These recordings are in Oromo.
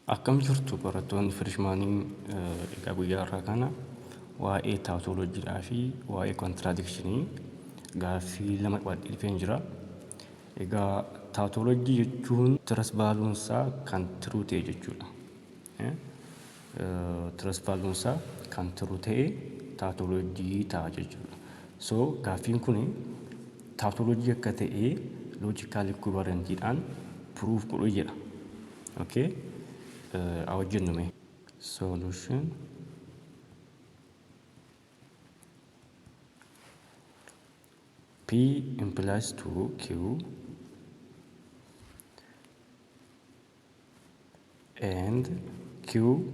Akkam jirtu barattoonni firishmaanii egaa guyyaa irraa kana waa'ee taawutooloojiidhaa fi waa'ee kontiraadikshanii gaaffii lama qabadhee dhufeen jira. Egaa taawutooloojii jechuun tiras baaluunsaa kan tiruu ta'e jechuudha. Tiras baaluunsaa kan tiruu ta'e taawutooloojii ta'a jechuudha. So gaaffiin kun taawutooloojii akka ta'e loojikaal ikwivaalentiidhaan puruuf godhu jedha. Okay? Our genuine solution P implies to Q and Q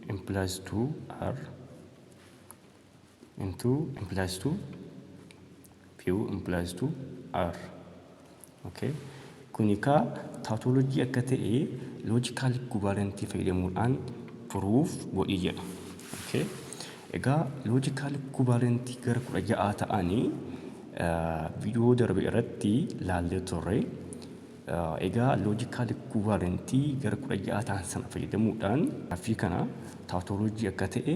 implies to R into implies to Q implies to R. Okay. Kunika tautology akka ta'e logical equivalentii fayyadamuudhaan proof godhi jedha. Okay. Egaa logical equivalentii gara 16 ta'anii viidiyoo darbe irratti laallee turre. Egaa logical equivalentii gara 16 ta'an sana fayyadamuudhaan gaaffii kana tautology akka ta'e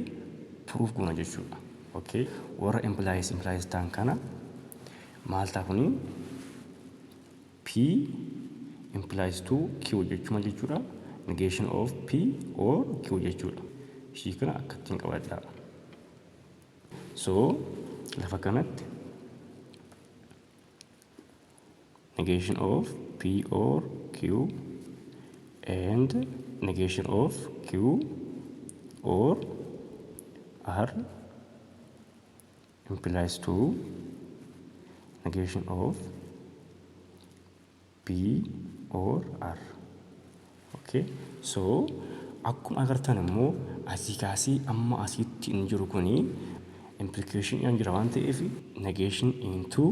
proof goona jechuudha. Okay. Warra implies ta'an kana maal ta'uni? P implies to Q jechuma jechuudha. Negation of P or Q jechuudha. Ishii kana akkattiin qabadhaa. So lafa kanatti negation of P or Q and negation of Q or R implies to negation of P or R. Okay. So akkuma agartan immoo asii kaasee amma asitti hin jiru kuni implication yan jira waan ta'eef negation into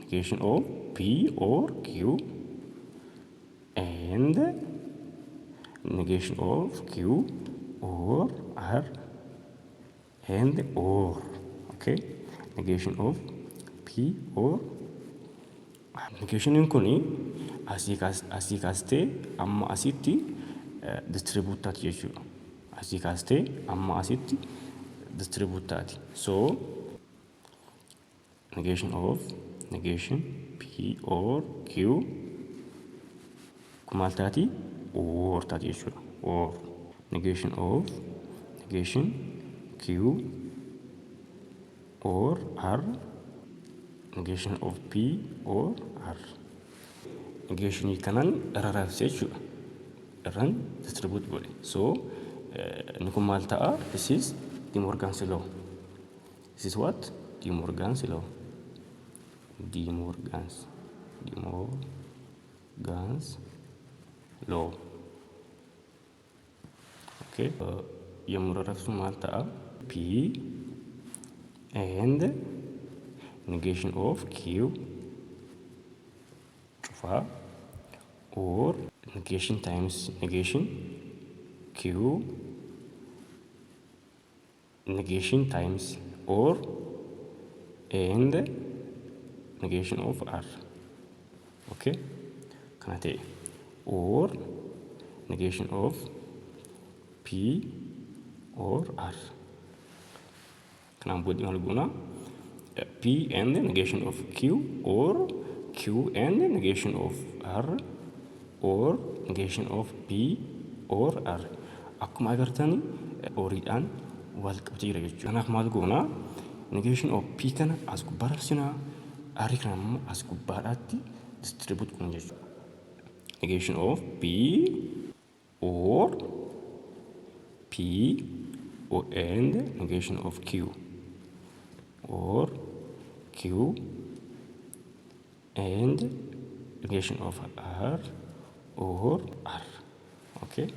negation of P or Q and negation of Q or R and or. Okay. Negation of P or negation in kuni asii kaastee amma asitti distribute taati jechuudha. Asii kaastee amma asitti distribute taati. So negation of negation P or Q kumaal taati or taati jechuudha. Or negation of negation Q or R negation of P or R. Negation kanan rarraafsee jechuudha. Irraan distribute godhe. So inni kun maal ta'a? This is De Morgan's law. This is what? De Morgan's law. De Morgan's law. Okay. Yommuu rarraafsu maal ta'a? P and negation of Q or negation times negation Q negation times or and negation of R. Okay. Kana ta'e or negation of P or R. Kanaan booddee maal goona? P and negation of Q or Q and negation of R or negation of P or R. Akkuma agartani oriidhaan wal qabtee jira jechuudha. Kanaaf maal goona? Negation of P kana as gubbaa raabsinaa, R kana immoo as gubbaadhaatti distribute goona jechuudha. Negation of P or P or and negation of Q or Q and negation of R or R. Okay.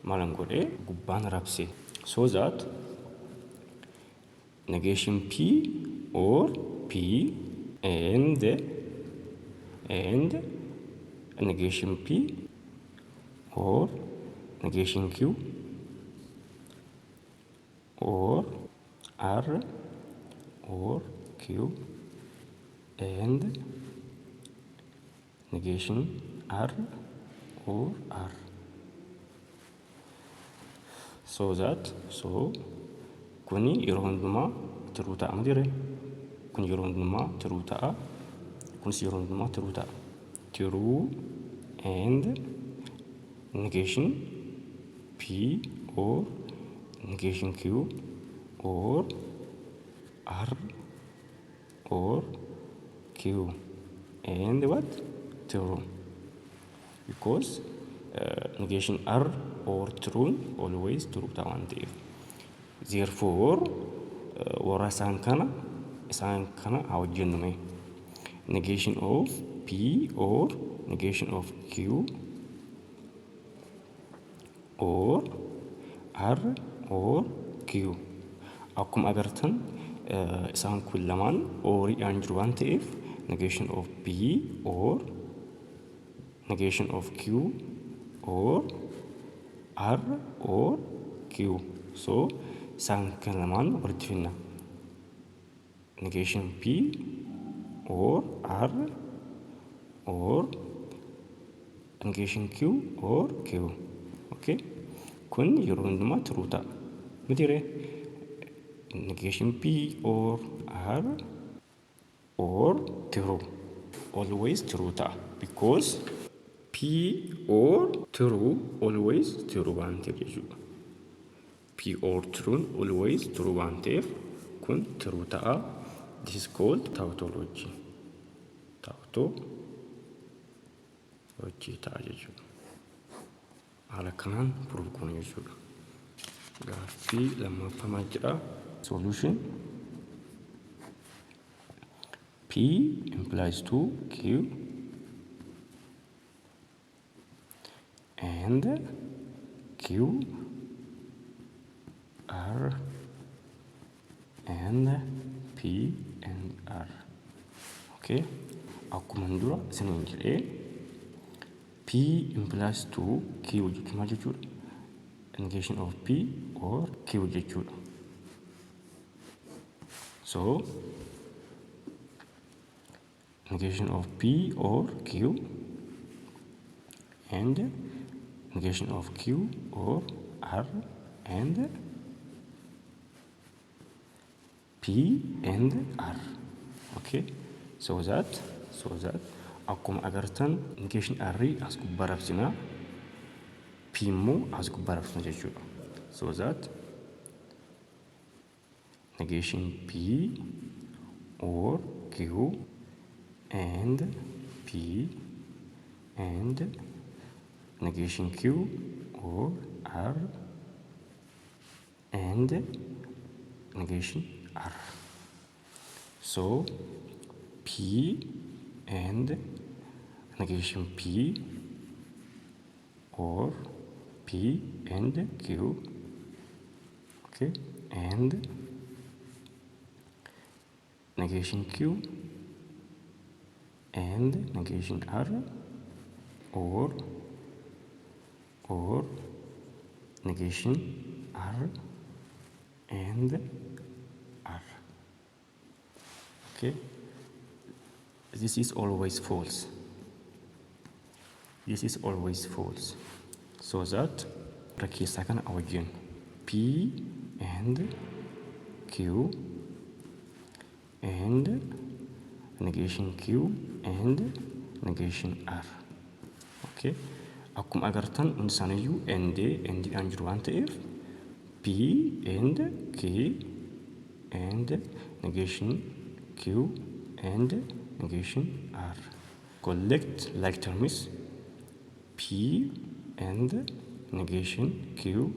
Malam godhe gubbaan raabse. So that negation P or P and negation P or negation Q or R or Q and negation R or R. so kuni yeroo hundumaa true ta'a mudire kun yeroo hundumaa true ta'a kunis yeroo hundumaa true ta'a true and negation P or negation Q or R or Q and what true because negation R or true always true ta'an ta'eef therefore warra isaan kana hawajjennume negation of P or negation of Q or R or Q akkuma agartan isaan kun lamaan oriidhaan jiru waan ta'eef negation of P or negation of Q or R or Q so isaan kan lamaan walitti finna negation P or R or negation Q or Q okay kun yeroo hundumaa true ta'a mudire negation P or R or true always true ta'a because P or true always true waan ta'eef jechuudha P or true always true waan ta'eef kun true ta'a this is called tautology ta'a jechuudha haala kanaan proof goona jechuudha gaaffii lammaffaa jira solution P implies to Q and Q R and P and R okay akkuma dura isiniin jedhee P implies to Q jechuun maal jechuudha negation of P or Q jechuudha so negation of P or Q and negation of Q or R and P and R okay so that akkuma agartan negation R as gubbaa rabsina P immoo as gubbaa rabsina jechuudha so that negation P or Q and P and negation Q or R and negation R so P and negation P or P and Q okay and negation Q and negation R or negation R and R okay this is always false so that rakkeessaa kana wajjin P and Q and negation Q and negation R okay akkuma agartan hundi isaaniiyyuu dhaan jiru waan ta'eef P and K and negation Q and negation R collect like terms P and negation Q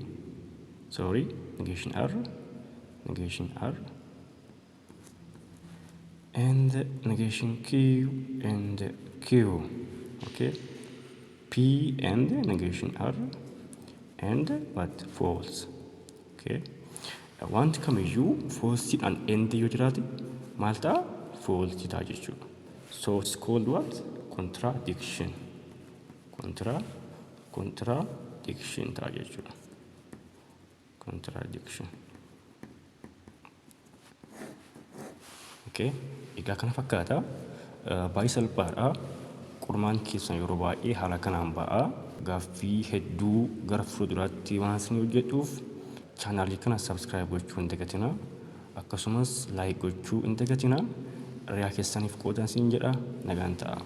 negation R and negation Q and Q okay P and negation R and but false okay want kamiyyuu false and end yoo jiraate maal ta'a false ta'a jechuudha so it's called what contradiction ta'a jechuudha contradiction okay egaa kana fakkaata baay'ee salphaadha qormaan keessan yeroo baay'ee haala kanaan ba'a gaaffii hedduu gara fuulduraatti waan isin hojjetuuf chaanaalii kana subscribe gochuu hin dagatinaa. Akkasumas like gochuu hin dagatinaa. Riyaa keessaniif qoodan siin jedha. Nagaan ta'a.